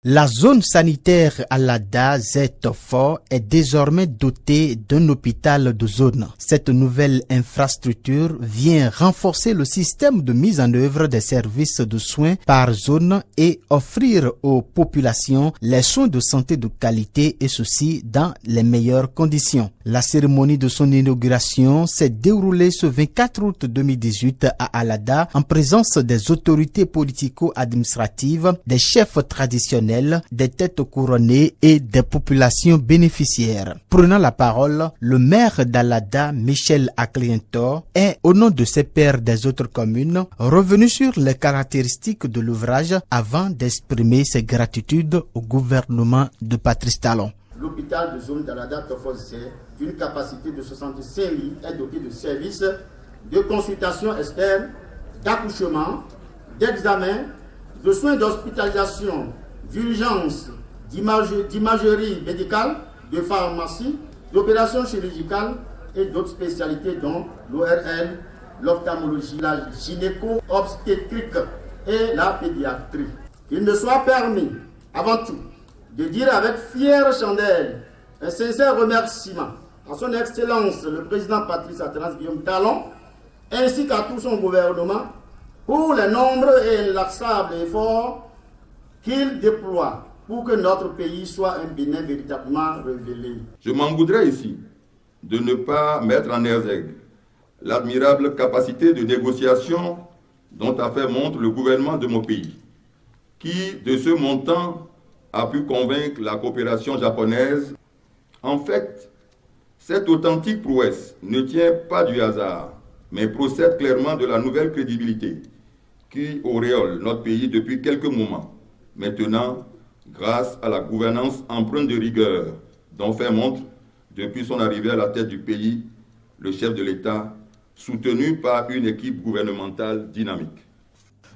La zone sanitaire Alada Z-Tofo est désormais dotée d'un hôpital de zone. Cette nouvelle infrastructure vient renforcer le système de mise en œuvre des services de soins par zone et offrir aux populations les soins de santé de qualité et ceci dans les meilleures conditions. La cérémonie de son inauguration s'est déroulée ce 24 août 2018 à Alada en présence des autorités politico-administratives, des chefs traditionnels, des têtes couronnées et des populations bénéficiaires. Prenant la parole, le maire d'Alada, Michel Akliento, est, au nom de ses pairs des autres communes, revenu sur les caractéristiques de l'ouvrage avant d'exprimer ses gratitudes au gouvernement de Patrice Talon. L'hôpital de zone d'Alada Tofo-Z, d'une capacité de 65 lits, est doté de services de consultation externe, d'accouchement, d'examen, de soins d'hospitalisation, d'urgence, d'imagerie médicale, de pharmacie, d'opérations chirurgicales et d'autres spécialités dont l'ORL, l'ophtalmologie, la gynéco-obstétrique et la pédiatrie. Il me soit permis, avant tout, de dire avec fière chandelle un sincère remerciement à son Excellence le président Patrice Guillaume Talon ainsi qu'à tout son gouvernement pour les nombreux et inlassables efforts qu'il déploie pour que notre pays soit un Bénin véritablement révélé. Je m'en voudrais ici de ne pas mettre en exergue l'admirable capacité de négociation dont a fait montre le gouvernement de mon pays, qui, de ce montant, a pu convaincre la coopération japonaise. En fait, cette authentique prouesse ne tient pas du hasard, mais procède clairement de la nouvelle crédibilité qui auréole notre pays depuis quelques moments. Maintenant, grâce à la gouvernance empreinte de rigueur dont fait montre depuis son arrivée à la tête du pays, le chef de l'État, soutenu par une équipe gouvernementale dynamique.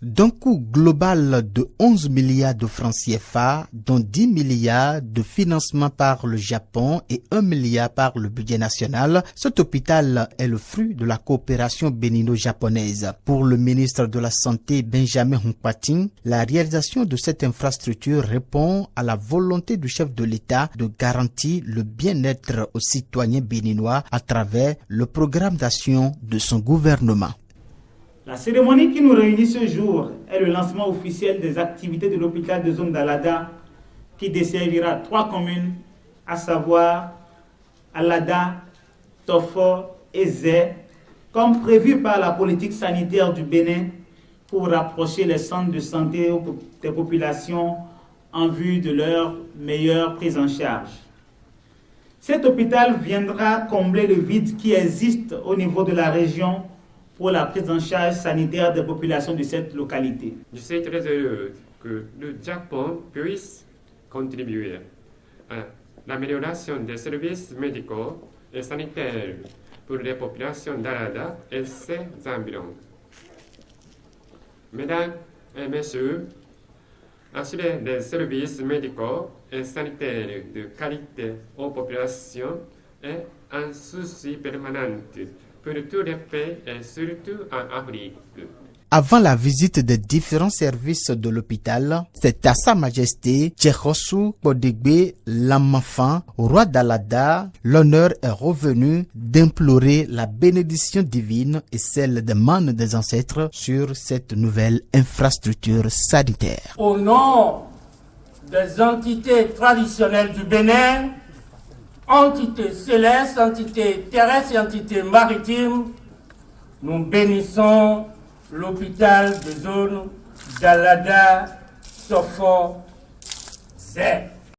D'un coût global de 11 milliards de francs CFA, dont 10 milliards de financement par le Japon et 1 milliard par le budget national, cet hôpital est le fruit de la coopération bénino-japonaise. Pour le ministre de la Santé Benjamin Hunkpating, la réalisation de cette infrastructure répond à la volonté du chef de l'État de garantir le bien-être aux citoyens béninois à travers le programme d'action de son gouvernement. La cérémonie qui nous réunit ce jour est le lancement officiel des activités de l'hôpital de zone d'Alada qui desservira 3 communes, à savoir Alada, Tofo et Zé, comme prévu par la politique sanitaire du Bénin pour rapprocher les centres de santé des populations en vue de leur meilleure prise en charge. Cet hôpital viendra combler le vide qui existe au niveau de la région pour la prise en charge sanitaire des populations de cette localité. Je suis très heureux que le Japon puisse contribuer à l'amélioration des services médicaux et sanitaires pour les populations d'Alada et ses environs. Mesdames et messieurs, assurer des services médicaux et sanitaires de qualité aux populations est un souci permanent pour tous les pays et surtout en Afrique. Avant la visite des différents services de l'hôpital, c'est à Sa Majesté Tchekosu Kodegbe Lamafan, roi d'Alada, l'honneur est revenu d'implorer la bénédiction divine et celle des manes des ancêtres sur cette nouvelle infrastructure sanitaire. Au nom des entités traditionnelles du Bénin, entités célestes, entités terrestres et entités maritimes, nous bénissons l'hôpital de zone d'Alada Tofo-Z.